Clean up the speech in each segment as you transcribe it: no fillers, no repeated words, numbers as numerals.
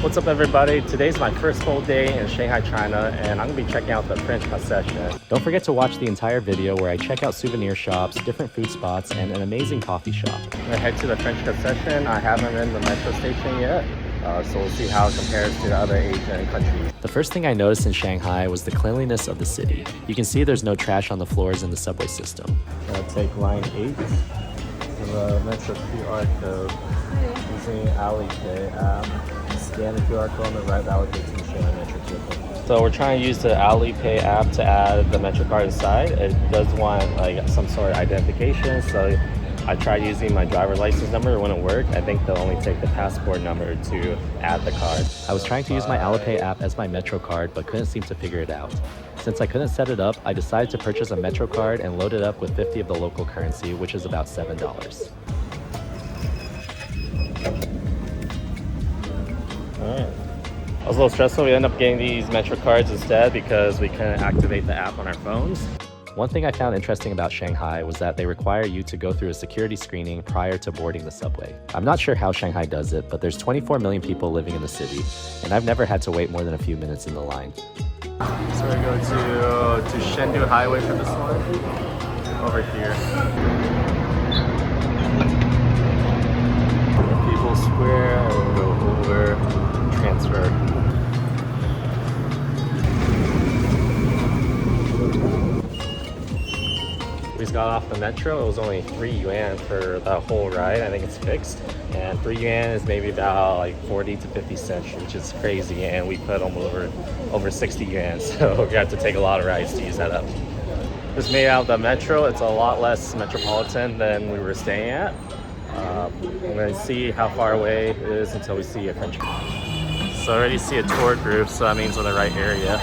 What's up everybody? Today's my first full day in Shanghai, China, and I'm gonna be checking out the French Concession. Don't forget to watch the entire video where I check out souvenir shops, different food spots, and an amazing coffee shop. I'm gonna head to the French Concession. I haven't been to the metro station yet, so we'll see how it compares to the other Asian countries. The first thing I noticed in Shanghai was the cleanliness of the city. You can see there's no trash on the floors in the subway system. I'm gonna take line 8 to the metro QR code using alleyways app. Scan the QR code on the right, validates and share the metro QR. So we're trying to use the Alipay app to add the metro card inside. It does want like some sort of identification, so I tried using my driver license number, it wouldn't work. I think they'll only take the passport number to add the card. I was trying to use my Alipay app as my metro card, but couldn't seem to figure it out. Since I couldn't set it up, I decided to purchase a metro card and load it up with 50 of the local currency, which is about $7. Alright. I was a little stressful. We ended up getting these metro cards instead because we couldn't activate the app on our phones. One thing I found interesting about Shanghai was that they require you to go through a security screening prior to boarding the subway. I'm not sure how Shanghai does it, but there's 24 million people living in the city, and I've never had to wait more than a few minutes in the line. So we're going to Chengdu Highway for this one. Over here. People's Square, and we'll go over transfer. We just got off the metro. It was only 3 yuan for the whole ride. I think it's fixed. And 3 yuan is maybe about like 40 to 50 cents, which is crazy. And we put almost over 60 yuan. So we have to take a lot of rides to use that up. Just made out the metro. It's a lot less metropolitan than we were staying at. I'm going to see how far away it is until we see a French. So I already see a tour group, so that means we're in the right area.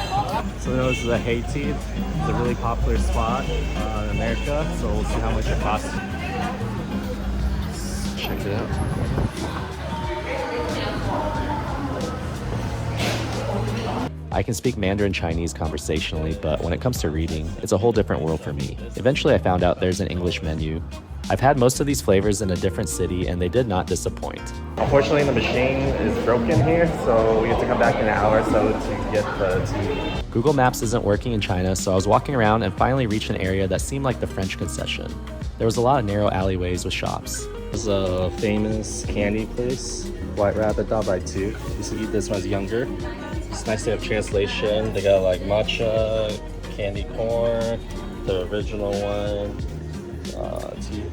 So this is a Haiti. It's a really popular spot in America, so we'll see how much it costs. Let's check it out. I can speak Mandarin Chinese conversationally, but when it comes to reading, it's a whole different world for me. Eventually I found out there's an English menu. I've had most of these flavors in a different city and they did not disappoint. Unfortunately, the machine is broken here, so we have to come back in an hour or so to get the tea. Google Maps isn't working in China, so I was walking around and finally reached an area that seemed like the French Concession. There was a lot of narrow alleyways with shops. This is a famous candy place, White Rabbit Dog by 2. Used to eat this when I was younger. It's nice to have translation. They got like matcha, candy corn, the original one, tea.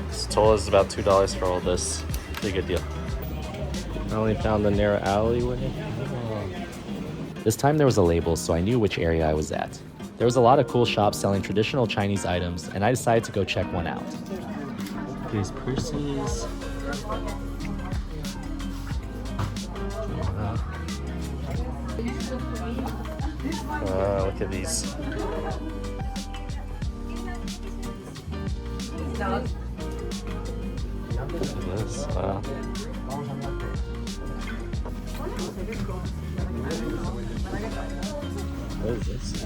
This total is about $2 for all this. Pretty good deal. I only found the narrow alleyway. This time there was a label, so I knew which area I was at. There was a lot of cool shops selling traditional Chinese items, and I decided to go check one out. These purses. Look at these. Look at this. Wow. What is this?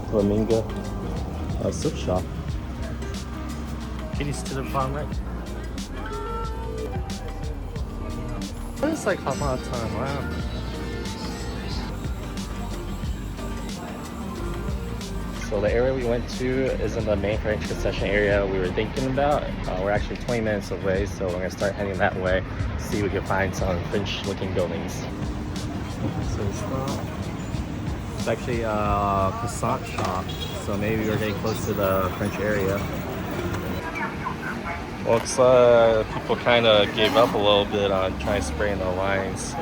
Flamingo. A silk shop. Kitties to the bottom right. It's like hot pot time. Wow. So the area we went to isn't the main French Concession area we were thinking about. We're actually 20 minutes away, so we're gonna start heading that way, see if we can find some French-looking buildings. So it's actually a croissant shop, so maybe we're getting close to the French area. Looks like people kind of gave up a little bit on trying to spray in the lines.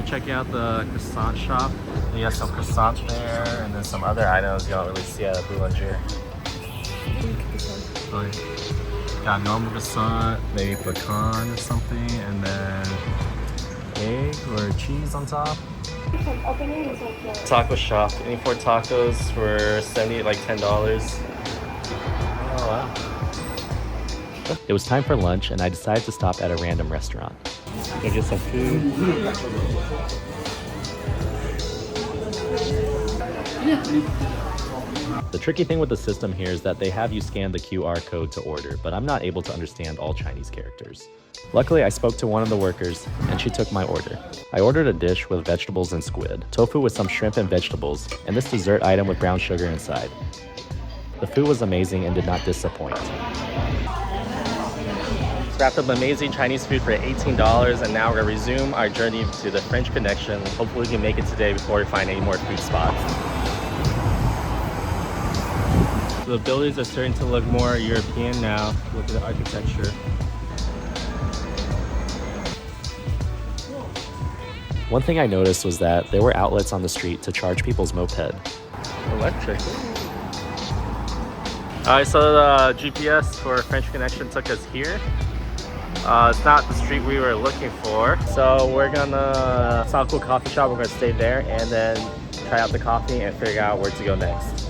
Checking out the croissant shop. We have some croissants there, and then some other items you don't really see at a boulanger. Got normal croissant, maybe pecan or something, and then egg or cheese on top. Taco shop. Any 4 tacos for $10. Oh wow. It was time for lunch, and I decided to stop at a random restaurant. Go get some food. The tricky thing with the system here is that they have you scan the QR code to order, but I'm not able to understand all Chinese characters. Luckily, I spoke to one of the workers, and she took my order. I ordered a dish with vegetables and squid, tofu with some shrimp and vegetables, and this dessert item with brown sugar inside. The food was amazing and did not disappoint. Wrapped up amazing Chinese food for $18, and now we're gonna resume our journey to the French Connection. Hopefully we can make it today before we find any more food spots. The buildings are starting to look more European now. Look at the architecture. One thing I noticed was that there were outlets on the street to charge people's moped. Electric. Alright, so the GPS for French Connection took us here. It's not the street we were looking for. So we're gonna saw a cool coffee shop, we're gonna stay there and then try out the coffee and figure out where to go next.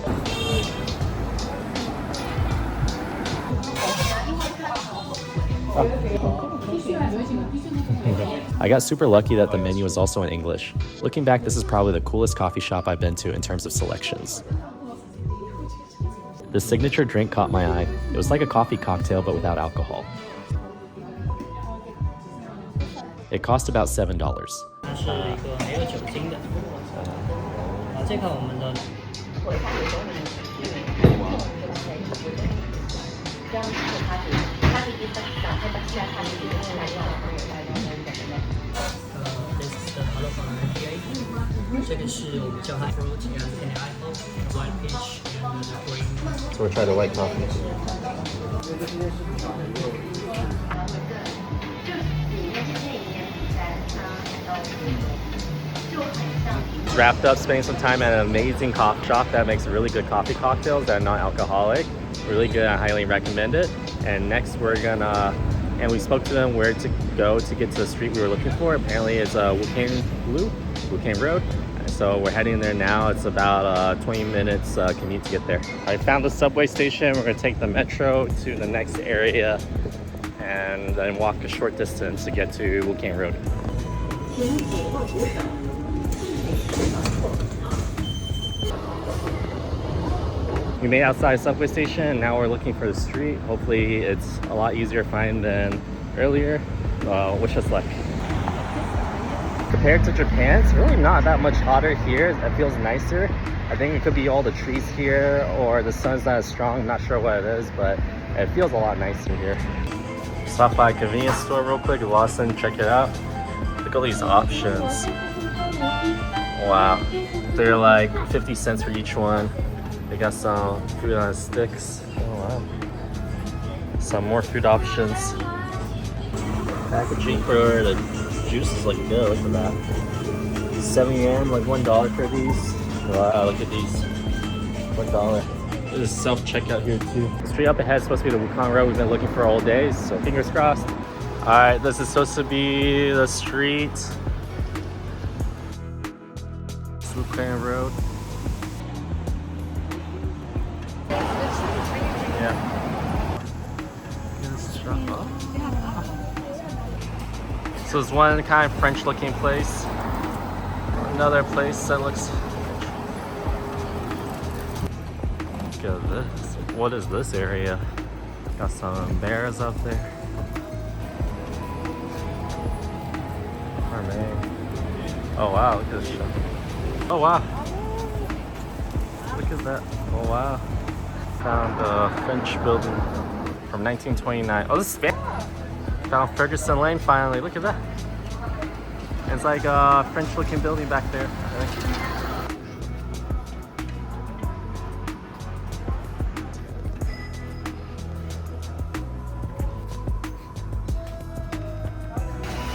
I got super lucky that the menu was also in English. Looking back, this is probably the coolest coffee shop I've been to in terms of selections. The signature drink caught my eye. It was like a coffee cocktail but without alcohol. It cost about $7. 它是一个没有酒精的。这款我们的。This is the color from IPA. 这个是我们叫它 fruit and pineapple, white peach and the green. So we'll try the white coffee. Just wrapped up, spending some time at an amazing coffee shop that makes really good coffee cocktails that are non-alcoholic. Really good, I highly recommend it. And next we're gonna, and we spoke to them where to go to get to the street we were looking for. Apparently it's Wukang Road. So we're heading there now. It's about 20 minutes commute to get there. I found the subway station. We're gonna take the metro to the next area and then walk a short distance to get to Wukang Road. We made it outside the subway station and now we're looking for the street. Hopefully it's a lot easier to find than earlier. Wish us luck. Compared to Japan, it's really not that much hotter here. It feels nicer. I think it could be all the trees here or the sun's not as strong. I'm not sure what it is, but it feels a lot nicer here. Stop by a convenience store real quick, Lawson, check it out. Look at all these options. Wow, they're like 50 cents for each one. They got some food on sticks. Oh wow. Some more food options. Packaging for the juices look good, look at that. 7 yen, like $1 for these. Wow, look at these. $1. There's self-checkout here too. Straight up ahead is supposed to be the Wukang Road we've been looking for all day, so fingers crossed. Alright, this is supposed to be the street. Wukang Road. Yeah. So there's one kind of French looking place. Another place that looks... Look at this. What is this area? Got some bears up there. Oh man. Oh wow, look at this shit. Oh wow. Look at that. Oh wow. Found a French building from 1929. Oh, this is Spanish. Found Ferguson Lane finally. Look at that. It's like a French looking building back there.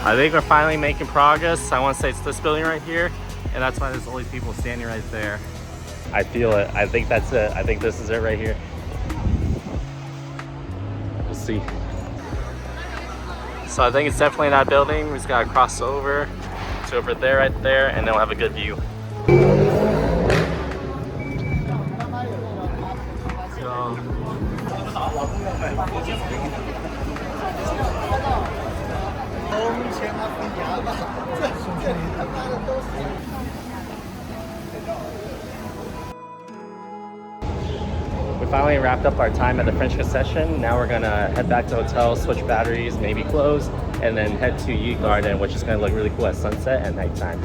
I think we're finally making progress. I want to say it's this building right here, and that's why there's all these people standing right there. I feel it. I think that's it. I think this is it right here. We'll see. So I think it's definitely that building. We just gotta cross over to over there, right there, and then we'll have a good view. finally wrapped up our time at the French Concession. Now we're gonna head back to the hotel, switch batteries, maybe clothes, and then head to Yew Garden, which is gonna look really cool at sunset and nighttime.